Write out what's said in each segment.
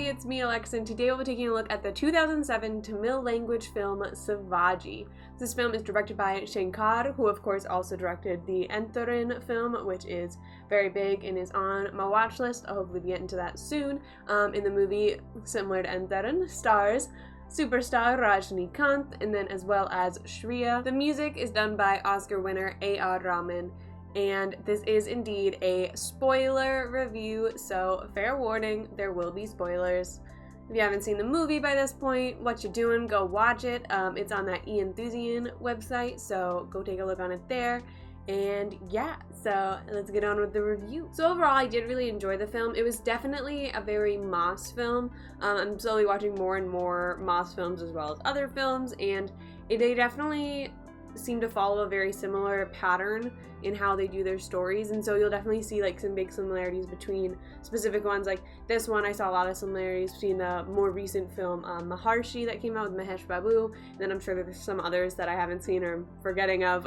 it's me, Alexa, and today we'll be taking a look at the 2007 Tamil language film Sivaji. This film is directed by Shankar, who of course also directed the Entharan film, which is very big and is on my watch list. I'll hopefully be getting to that soon. In the movie, similar to Entharan, stars superstar Rajinikanth, and then as well as Shreya. The music is done by Oscar winner A.R. Rahman. And this is indeed a spoiler review, so fair warning, there will be spoilers. If you haven't seen the movie by this point, what you doing, go watch it. It's on that eEnthusian website, so go take a look on it there. And yeah, so let's get on with the review. So overall, I did really enjoy the film. It was definitely a very Moss film. I'm slowly watching more and more Moss films as well as other films, and they definitely seem to follow a very similar pattern in how they do their stories, and so you'll definitely see like some big similarities between specific ones. Like this one, I saw a lot of similarities between the more recent film Maharshi that came out with Mahesh Babu, and then I'm sure there's some others that I haven't seen or I'm forgetting of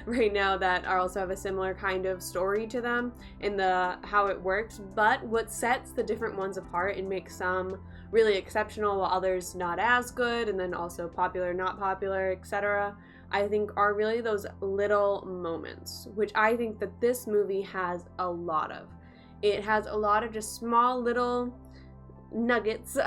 right now that are also have a similar kind of story to them in the how it works. But what sets the different ones apart and makes some really exceptional while others not as good, and then also popular, not popular, etc., I think are really those little moments, which I think that this movie has a lot of. It has a lot of just small little nuggets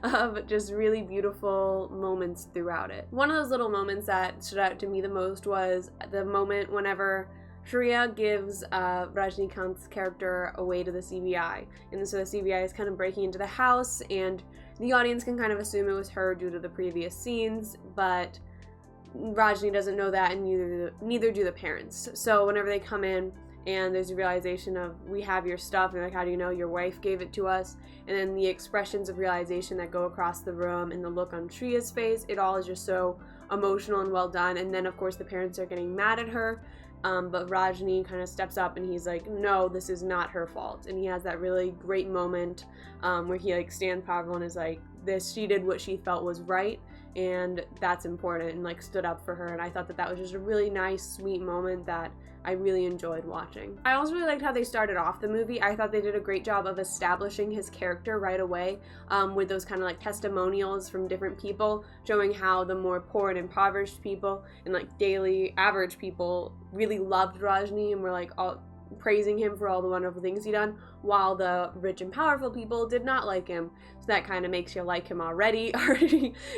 of just really beautiful moments throughout it. One of those little moments that stood out to me the most was the moment whenever Shreya gives Rajinikanth's character away to the CBI. And so the CBI is kind of breaking into the house, and the audience can kind of assume it was her due to the previous scenes, but Rajni doesn't know that, and neither do the parents. So whenever they come in and there's a realization of, we have your stuff, and they're like, how do you know? Your wife gave it to us. And then the expressions of realization that go across the room and the look on Shreya's face, it all is just so emotional and well done. And then of course the parents are getting mad at her, but Rajni kind of steps up and he's like, no, this is not her fault. And he has that really great moment where he like stands powerful and is like, she did what she felt was right, and that's important, and like stood up for her. And I thought that that was just a really nice, sweet moment that I really enjoyed watching. I also really liked how they started off the movie. I thought they did a great job of establishing his character right away with those kind of like testimonials from different people showing how the more poor and impoverished people and like daily average people really loved Rajni and were like all praising him for all the wonderful things he done, while the rich and powerful people did not like him. So that kind of makes you like him already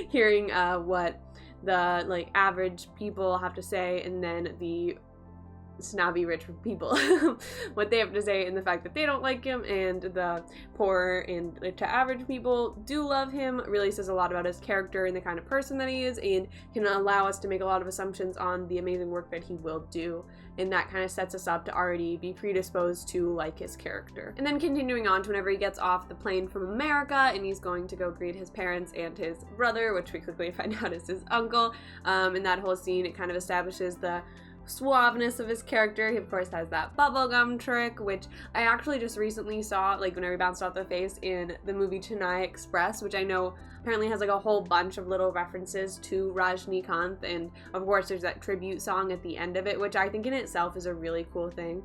hearing what the like average people have to say, and then the snobby rich people what they have to say, and the fact that they don't like him and the poor and to average people do love him really says a lot about his character and the kind of person that he is, and can allow us to make a lot of assumptions on the amazing work that he will do, and that kind of sets us up to already be predisposed to like his character. And then continuing on to whenever he gets off the plane from America and he's going to go greet his parents and his brother, which we quickly find out is his uncle, and that whole scene, it kind of establishes the suaveness of his character. He of course has that bubblegum trick, which I actually just recently saw like whenever he bounced off the face in the movie Chennai Express, which I know apparently has like a whole bunch of little references to Rajinikanth, and of course there's that tribute song at the end of it, which I think in itself is a really cool thing.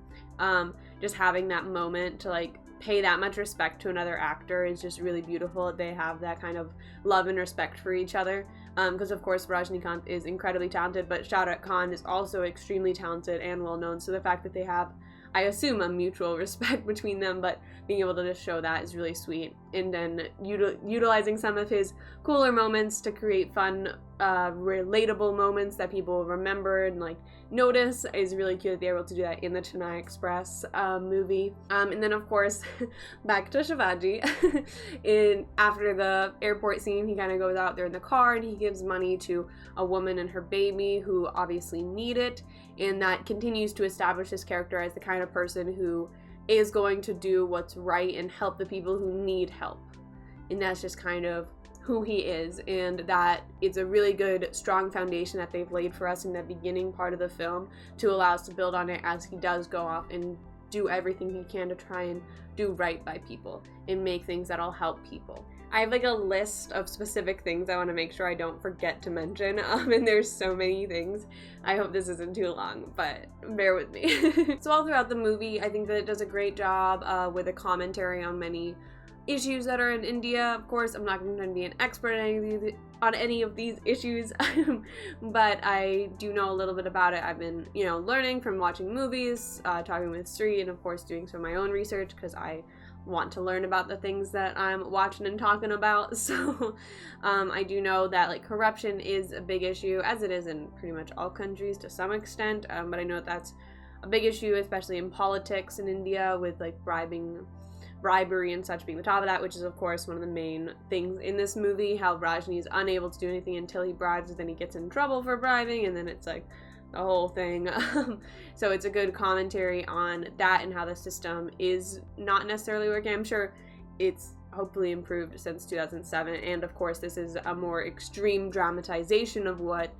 Just having that moment to like pay that much respect to another actor is just really beautiful. They have that kind of love and respect for each other, because of course Rajinikanth is incredibly talented, but Shah Rukh Khan is also extremely talented and well known, so the fact that they have, I assume, a mutual respect between them, but being able to just show that is really sweet. And then utilizing some of his cooler moments to create fun, relatable moments that people remember and like notice is really cute that they're able to do that in the Chennai Express movie. And then of course back to Sivaji. After the airport scene, he kind of goes out there in the car and he gives money to a woman and her baby who obviously need it, and that continues to establish his character as the kind of person who is going to do what's right and help the people who need help. And that's just kind of who he is, and that it's a really good, strong foundation that they've laid for us in the beginning part of the film to allow us to build on it as he does go off and do everything he can to try and do right by people and make things that'll help people. I have like a list of specific things I want to make sure I don't forget to mention, and there's so many things. I hope this isn't too long, but bear with me. So all throughout the movie, I think that it does a great job with a commentary on many issues that are in India. Of course, I'm not going to be an expert on any of these issues, but I do know a little bit about it. I've been, learning from watching movies, talking with Sri, and of course doing some of my own research because I want to learn about the things that I'm watching and talking about. So I do know that like corruption is a big issue, as it is in pretty much all countries to some extent, but I know that's a big issue, especially in politics in India, with like bribery and such being the top of that, which is of course one of the main things in this movie, how Rajni is unable to do anything until he bribes, and then he gets in trouble for bribing, and then it's like the whole thing. So it's a good commentary on that and how the system is not necessarily working. I'm sure it's hopefully improved since 2007, and of course this is a more extreme dramatization of what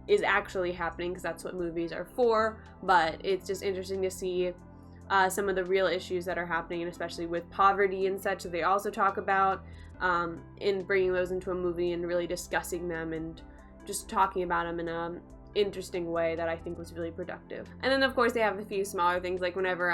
is actually happening, because that's what movies are for. But it's just interesting to see some of the real issues that are happening, and especially with poverty and such, that they also talk about in bringing those into a movie and really discussing them and just talking about them in a interesting way that I think was really productive. And then of course they have a few smaller things, like whenever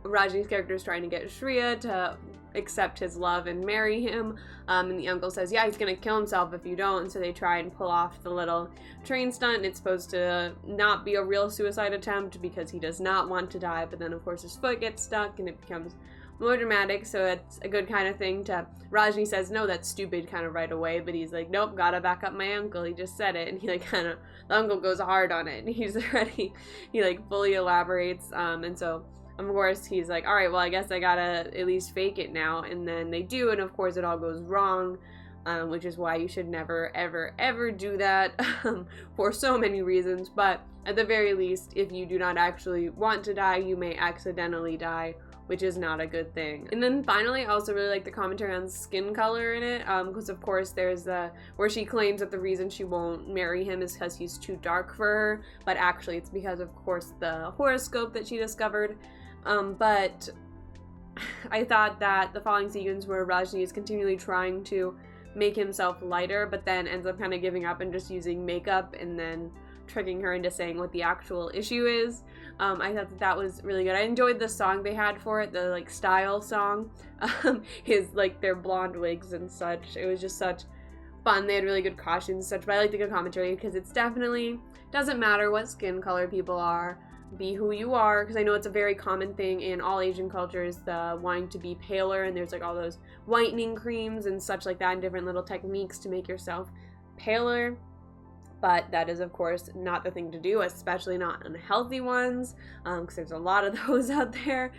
Rajini's character is trying to get Shreya to accept his love and marry him, and the uncle says, yeah, he's gonna kill himself if you don't, and so they try and pull off the little train stunt, and it's supposed to not be a real suicide attempt because he does not want to die, but then of course his foot gets stuck and it becomes more dramatic. So it's a good kind of thing to, Rajni says, no, that's stupid, kind of right away, but he's like, nope, gotta back up my uncle, he just said it, and he like kind of, the uncle goes hard on it, and he's ready, he like fully elaborates, and so of course he's like, all right, well I guess I gotta at least fake it now, and then they do, and of course it all goes wrong, which is why you should never ever ever do that for so many reasons. But at the very least, if you do not actually want to die, you may accidentally die, which is not a good thing. And then finally, I also really like the commentary on skin color in it, because of course there's where she claims that the reason she won't marry him is because he's too dark for her, but actually it's because of course the horoscope that she discovered. But I thought that the following sequence where Rajni is continually trying to make himself lighter, but then ends up kind of giving up and just using makeup and then tricking her into saying what the actual issue is. I thought that was really good. I enjoyed the song they had for it, the like style song, his like their blonde wigs and such. It was just such fun. They had really good costumes and such, but I like the good commentary because it's definitely doesn't matter what skin color people are. Be who you are, because I know it's a very common thing in all Asian cultures, the wanting to be paler, and there's like all those whitening creams and such like that and different little techniques to make yourself paler. But that is of course not the thing to do, especially not unhealthy ones, because there's a lot of those out there.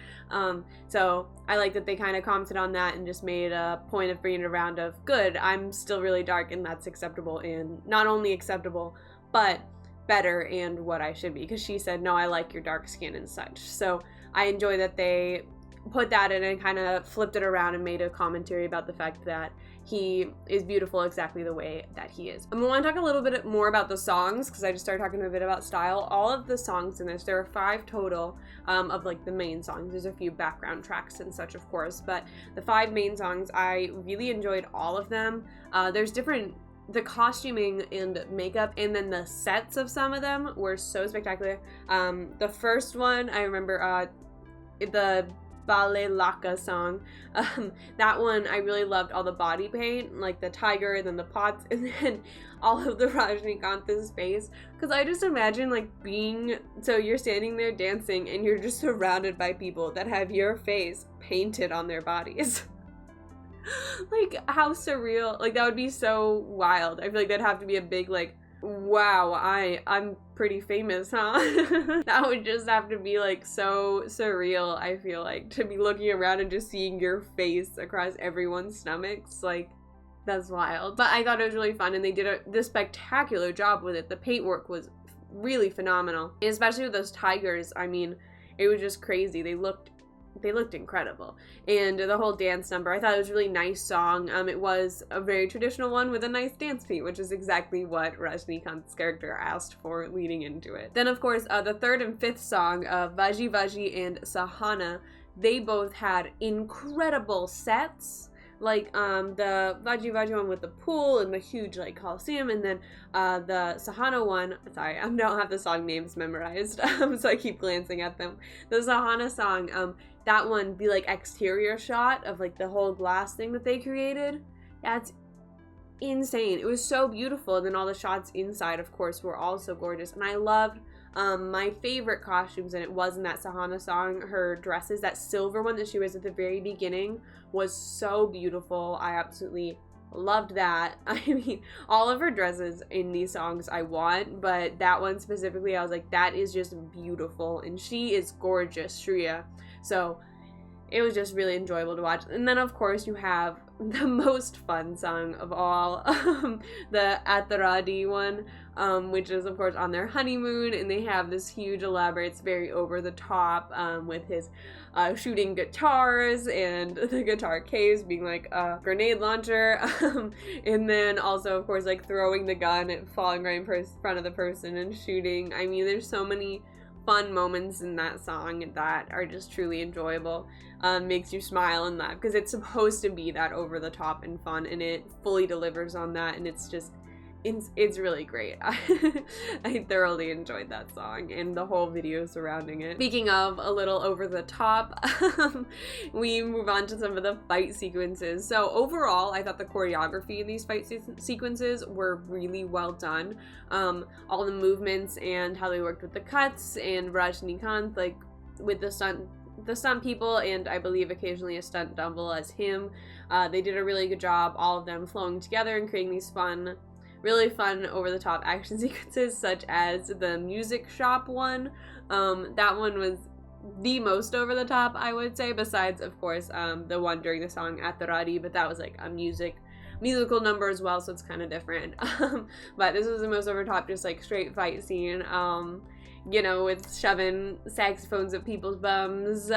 So I like that they kind of commented on that and just made a point of bringing it around of, good, I'm still really dark and that's acceptable, and not only acceptable but better and what I should be, because she said, no, I like your dark skin and such. So I enjoy that they put that in and kind of flipped it around and made a commentary about the fact that he is beautiful exactly the way that he is. I want to talk a little bit more about the songs, because I just started talking a bit about style. All of the songs in this, there are 5 total of like the main songs. There's a few background tracks and such, of course, but the 5 main songs, I really enjoyed all of them. There's different, the costuming and makeup and then the sets of some of them were so spectacular. The first one, I remember the Ballet Laka song, that one I really loved, all the body paint, like the tiger and then the pots and then all of the Rajinikanth's face, because I just imagine like so you're standing there dancing and you're just surrounded by people that have your face painted on their bodies. Like, how surreal. Like, that would be so wild. I feel like that'd have to be a big, like, wow, I'm pretty famous, huh? That would just have to be, like, so surreal, I feel like, to be looking around and just seeing your face across everyone's stomachs. Like, that's wild. But I thought it was really fun, and they did this spectacular job with it. The paintwork was really phenomenal. And especially with those tigers, I mean, it was just crazy. They looked incredible. And the whole dance number, I thought it was a really nice song. It was a very traditional one with a nice dance beat, which is exactly what Rajinikanth's character asked for leading into it. Then of course, the 3rd and 5th song, Vaji Vaji and Sahana, they both had incredible sets. Like the Vaji Vaji one with the pool and the huge like coliseum, and then the Sahana one, sorry, I don't have the song names memorized, so I keep glancing at them. The Sahana song that one, the like exterior shot of like the whole glass thing that they created, that's insane. It was so beautiful. And then all the shots inside, of course, were also gorgeous. And I loved my favorite costumes, and it was in that Sahana song, her dresses. That silver one that she wears at the very beginning was so beautiful. I absolutely loved that. I mean, all of her dresses in these songs I want, but that one specifically, I was like, that is just beautiful. And she is gorgeous, Shreya. So it was just really enjoyable to watch. And then, of course, you have the most fun song of all, the Atharadi one, which is, of course, on their honeymoon, and they have this huge, elaborate, it's very over-the-top, with his shooting guitars, and the guitar case being, like, a grenade launcher, and then also, of course, like, throwing the gun and falling right in front of the person and shooting. I mean, there's so many fun moments in that song that are just truly enjoyable. Makes you smile and laugh because it's supposed to be that over the top and fun, and it fully delivers on that, and it's just it's really great. I thoroughly enjoyed that song and the whole video surrounding it. Speaking of a little over the top, we move on to some of the fight sequences. So overall, I thought the choreography in these fight sequences were really well done. All the movements and how they worked with the cuts, and Rajinikanth, like with the stunt people, and I believe occasionally a stunt double as him. They did a really good job, all of them flowing together and creating these really fun over-the-top action sequences, such as the music shop one. That one was the most over-the-top, I would say, besides, of course, the one during the song Atharadi, but that was like a musical number as well, so it's kind of different. But this was the most over-top, just like straight fight scene. You know, with shoving saxophones at people's bums,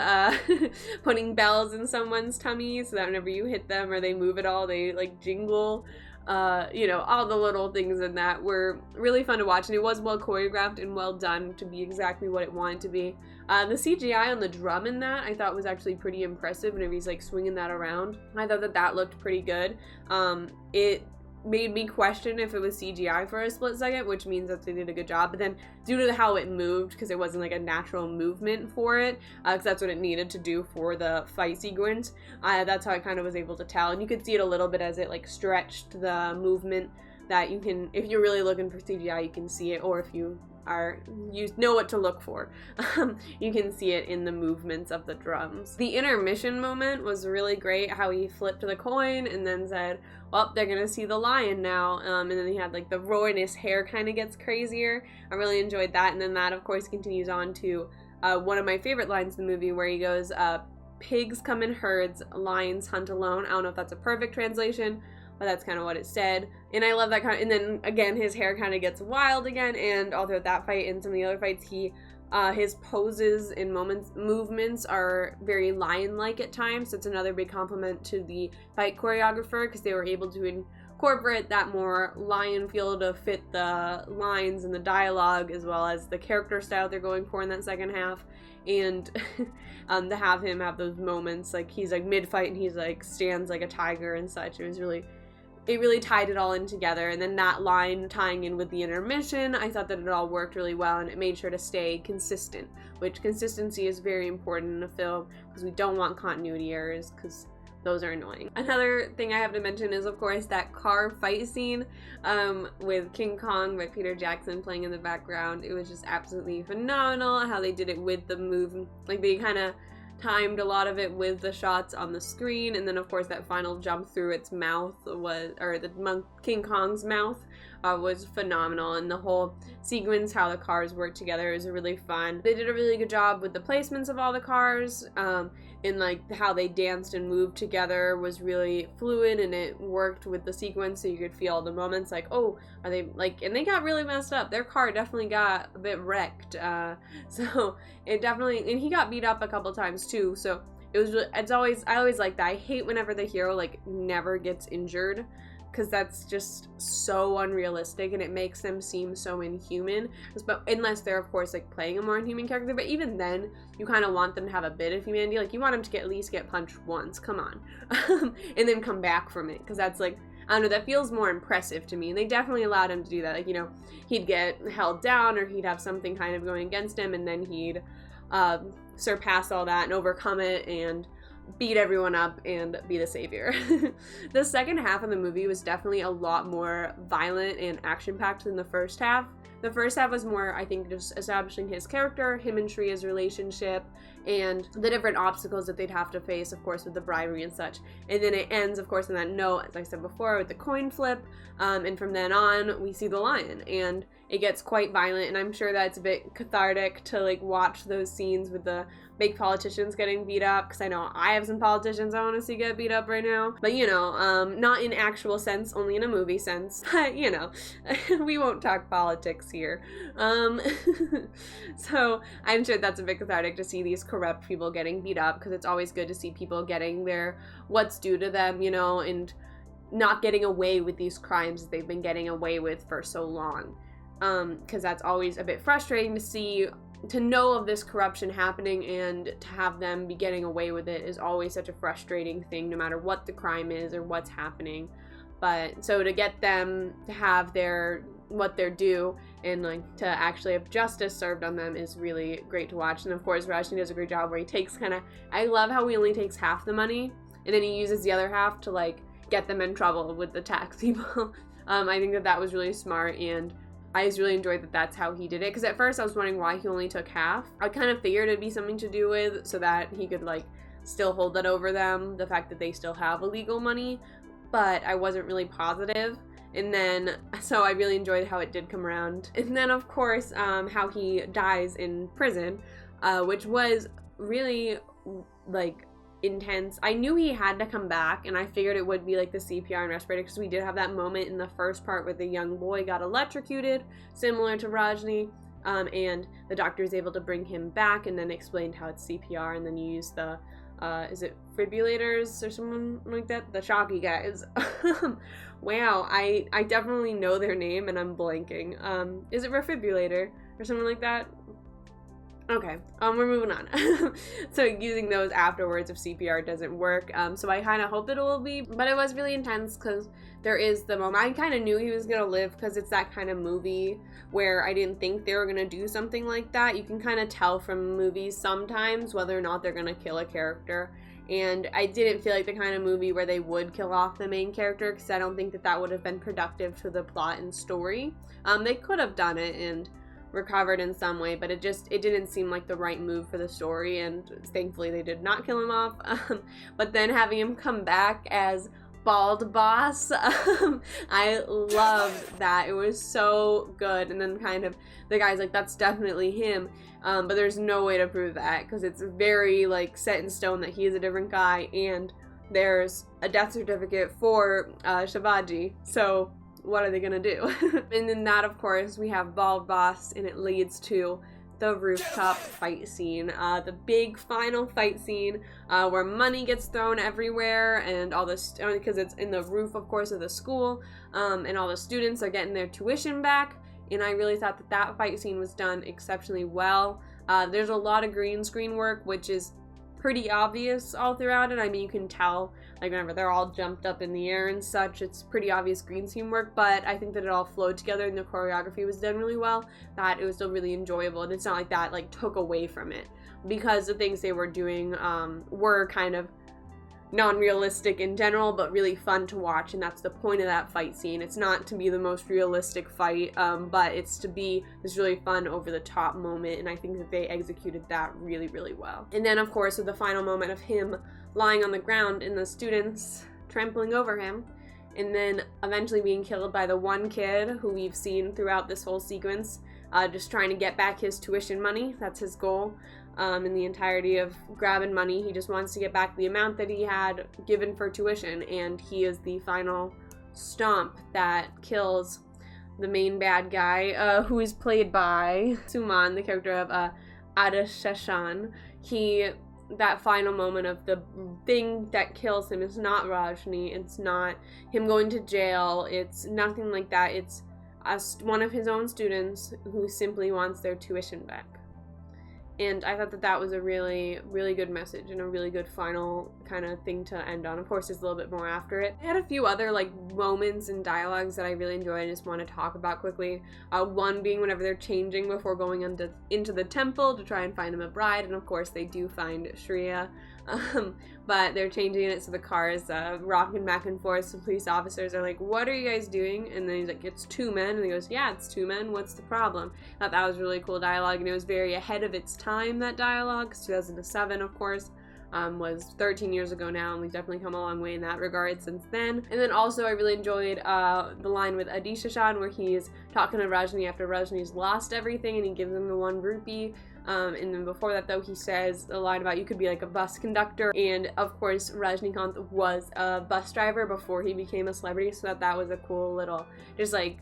putting bells in someone's tummy so that whenever you hit them or they move at all, they like jingle. You know, all the little things in that were really fun to watch, and it was well choreographed and well done to be exactly what it wanted to be. The CGI on the drum in that I thought was actually pretty impressive whenever he's like swinging that around. I thought that looked pretty good. It made me question if it was CGI for a split second, which means that they did a good job, but then due to how it moved, because it wasn't like a natural movement for it, because that's what it needed to do for the fight sequence, that's how I kind of was able to tell, and you could see it a little bit as it like stretched the movement, that you can, if you're really looking for CGI, you can see it, or if you know what to look for. You can see it in the movements of the drums. The intermission moment was really great, how he flipped the coin and then said, well, they're gonna see the lion now, and then he had like the roar and his hair kind of gets crazier. I really enjoyed that, and then that of course continues on to one of my favorite lines in the movie where he goes, pigs come in herds, lions hunt alone. I don't know if that's a perfect translation, but that's kind of what it said, and I love that kind of, and then again his hair kind of gets wild again, and all throughout that fight and some of the other fights, his poses and movements are very lion-like at times, so it's another big compliment to the fight choreographer, because they were able to incorporate that more lion feel to fit the lines and the dialogue, as well as the character style they're going for in that second half, and to have him have those moments, like he's like mid-fight and he's like stands like a tiger and such. It really tied it all in together, and then that line tying in with the intermission, I thought that it all worked really well, and it made sure to stay consistent, which consistency is very important in a film, because we don't want continuity errors, because those are annoying. Another thing I have to mention is, of course, that car fight scene with King Kong by Peter Jackson playing in the background. It was just absolutely phenomenal how they did it with the move, like they kind of timed a lot of it with the shots on the screen, and then of course that final jump through its mouth was, or the King Kong's mouth, was phenomenal, and the whole sequence, how the cars work together, is really fun. They did a really good job with the placements of all the cars, and like how they danced and moved together was really fluid, and it worked with the sequence, so you could feel the moments like, oh, are they like, and they got really messed up. Their car definitely got a bit wrecked, so it definitely, and he got beat up a couple times too, so it was really, I always like that. I hate whenever the hero like never gets injured, because that's just so unrealistic, and it makes them seem so inhuman, unless they're of course like playing a more inhuman character, but even then you kind of want them to have a bit of humanity, like you want them to at least get punched once, come on, and then come back from it, because that's like, I don't know, that feels more impressive to me, and they definitely allowed him to do that, like, you know, he'd get held down, or he'd have something kind of going against him, and then he'd surpass all that and overcome it and beat everyone up and be the savior. The second half of the movie was definitely a lot more violent and action-packed than the first half. The first half was more, I think, just establishing his character, him and Shriya's relationship, and the different obstacles that they'd have to face, of course, with the bribery and such. And then it ends, of course, on that note, as I said before, with the coin flip, and from then on, we see the lion, and it gets quite violent, and I'm sure that's a bit cathartic to, like, watch those scenes with the big politicians getting beat up, because I know I have some politicians I want to see get beat up right now, but, you know, not in actual sense, only in a movie sense, you know, we won't talk politics here. So I'm sure that's a bit cathartic to see these corrupt people getting beat up, because it's always good to see people getting their what's due to them, you know, and not getting away with these crimes that they've been getting away with for so long. Because that's always a bit frustrating to see, to know of this corruption happening, and to have them be getting away with it is always such a frustrating thing, no matter what the crime is or what's happening. But so to get them to have what they're due, and like to actually have justice served on them, is really great to watch. And of course Rajni does a great job where he takes I love how he only takes half the money and then he uses the other half to like get them in trouble with the tax people. I think that was really smart, and I just really enjoyed that that's how he did it, because at first I was wondering why he only took half. I kind of figured it'd be something to do with so that he could like still hold that over them, the fact that they still have illegal money, but I wasn't really positive. And then, so I really enjoyed how it did come around. And then, of course, how he dies in prison, which was really, like, intense. I knew he had to come back, and I figured it would be, like, the CPR and respirator, because we did have that moment in the first part where the young boy got electrocuted, similar to Rajni, and the doctor was able to bring him back, and then explained how it's CPR, and then you use the is it fibrillators or something like that? The shocky guys. Wow, I definitely know their name and I'm blanking. Is it refibrillator or something like that? Okay, we're moving on. So using those afterwards if CPR doesn't work. So I kind of hope that it will be, but it was really intense because there is the moment. I kind of knew he was going to live because it's that kind of movie where I didn't think they were going to do something like that. You can kind of tell from movies sometimes whether or not they're going to kill a character. And I didn't feel like the kind of movie where they would kill off the main character, because I don't think that would have been productive to the plot and story. They could have done it and recovered in some way, but it didn't seem like the right move for the story, and thankfully they did not kill him off. But then having him come back as Bald Boss, I loved that. It was so good. And then kind of the guy's like, that's definitely him, but there's no way to prove that because it's very like set in stone that he is a different guy, and there's a death certificate for Sivaji, so what are they gonna do? And then that, of course, we have Bald Boss, and it leads to the rooftop fight scene, the big final fight scene where money gets thrown everywhere, and all this, because it's in the roof, of course, of the school, and all the students are getting their tuition back. And I really thought that fight scene was done exceptionally well. There's a lot of green screen work, which is pretty obvious all throughout it. I mean, you can tell, like, whenever they're all jumped up in the air and such, it's pretty obvious green screen work, but I think that it all flowed together and the choreography was done really well, that it was still really enjoyable, and it's not like that, like, took away from it, because the things they were doing were kind of non-realistic in general, but really fun to watch, and that's the point of that fight scene. It's not to be the most realistic fight, but it's to be this really fun, over-the-top moment, and I think that they executed that really, really well. And then, of course, with the final moment of him lying on the ground and the students trampling over him, and then eventually being killed by the one kid who we've seen throughout this whole sequence, just trying to get back his tuition money. That's his goal. In the entirety of grabbing money, he just wants to get back the amount that he had given for tuition, and he is the final stomp that kills the main bad guy, who is played by Suman, the character of Adeshashan. That final moment of the thing that kills him is not Rajni, it's not him going to jail, it's nothing like that. It's one of his own students who simply wants their tuition back. And I thought that that was a really, really good message and a really good final kind of thing to end on. Of course, there's a little bit more after it. I had a few other like moments and dialogues that I really enjoyed and just want to talk about quickly. One being whenever they're changing before going into the temple to try and find him a bride, and of course they do find Shreya. But they're changing it so the car is rocking back and forth. So police officers are like, what are you guys doing? And then he's like, it's two men. And he goes, yeah, it's two men. What's the problem? I thought that was really cool dialogue, and it was very ahead of its time, that dialogue, because 2007, of course, was 13 years ago now, and we've definitely come a long way in that regard since then. And then also I really enjoyed the line with Adishashan where he's talking to Rajni after Rajni's lost everything, and he gives him the 1 rupee. And then before that, though, he says a line about you could be like a bus conductor. And of course, Rajinikanth was a bus driver before he became a celebrity, so that was a cool little, just like,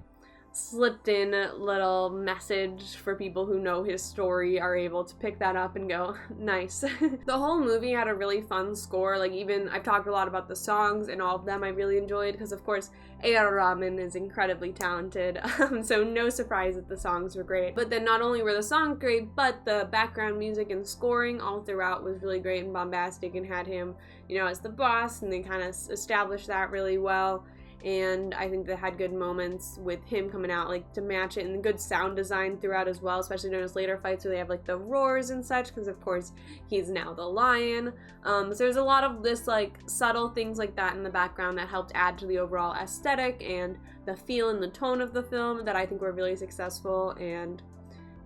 slipped in little message for people who know his story are able to pick that up and go, nice. The whole movie had a really fun score. Like, even I've talked a lot about the songs, and all of them I really enjoyed because, of course, A.R. Rahman is incredibly talented, so no surprise that the songs were great. But then not only were the songs great, but the background music and scoring all throughout was really great and bombastic, and had him, you know, as the boss, and they kind of established that really well. And I think they had good moments with him coming out, like, to match it, and good sound design throughout as well, especially during his later fights where they have, like, the roars and such, because, of course, he's now the lion. So there's a lot of this, like, subtle things like that in the background that helped add to the overall aesthetic and the feel and the tone of the film that I think were really successful, and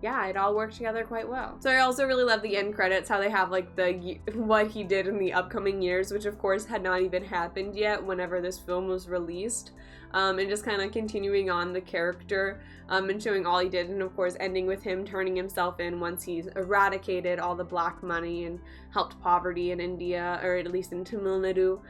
yeah, it all worked together quite well. So I also really love the end credits, how they have like what he did in the upcoming years, which of course had not even happened yet whenever this film was released, and just kind of continuing on the character and showing all he did, and of course ending with him turning himself in once he's eradicated all the black money and helped poverty in India, or at least in Tamil Nadu,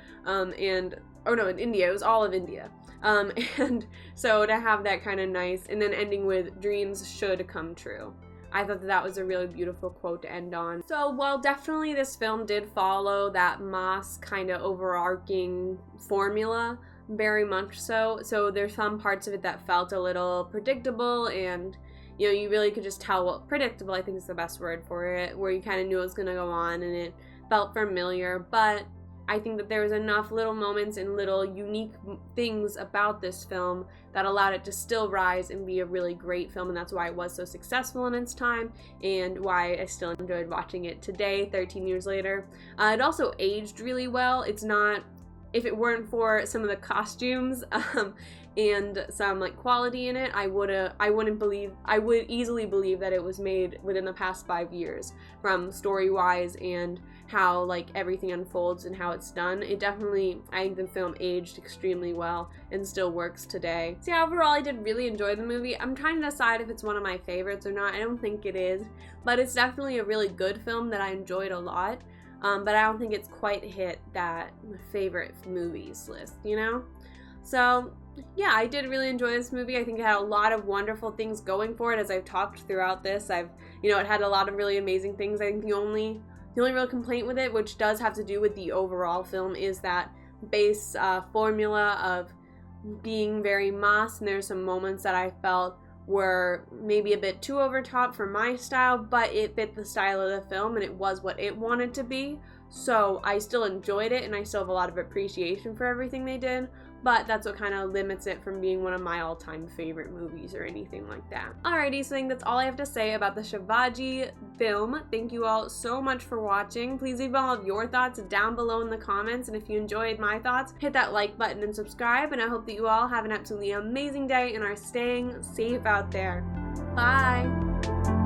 in India, it was all of India. And so to have that kind of nice, and then ending with dreams should come true. I thought that was a really beautiful quote to end on. So while definitely this film did follow that Moss kind of overarching formula, very much so there's some parts of it that felt a little predictable, and you know, you really could just tell what predictable, I think is the best word for it, where you kind of knew it was going to go on and it felt familiar, but I think that there was enough little moments and little unique things about this film that allowed it to still rise and be a really great film, and that's why it was so successful in its time, and why I still enjoyed watching it today, 13 years later. It also aged really well. It's not, if it weren't for some of the costumes and some like quality in it, I would easily believe that it was made within the past 5 years, from story-wise and how like everything unfolds and how it's done. It definitely, I think the film aged extremely well and still works today. So yeah, overall I did really enjoy the movie. I'm trying to decide if it's one of my favorites or not. I don't think it is, but it's definitely a really good film that I enjoyed a lot. But I don't think it's quite hit that favorite movies list, you know? So yeah, I did really enjoy this movie. I think it had a lot of wonderful things going for it, as I've talked throughout this. It had a lot of really amazing things. I think the only real complaint with it, which does have to do with the overall film, is that base formula of being very Moss, and there's some moments that I felt were maybe a bit too over top for my style, but it fit the style of the film and it was what it wanted to be. So I still enjoyed it, and I still have a lot of appreciation for everything they did, but that's what kind of limits it from being one of my all-time favorite movies or anything like that. Alrighty, so I think that's all I have to say about the Sivaji film. Thank you all so much for watching. Please leave all of your thoughts down below in the comments, and if you enjoyed my thoughts, hit that like button and subscribe, and I hope that you all have an absolutely amazing day and are staying safe out there. Bye!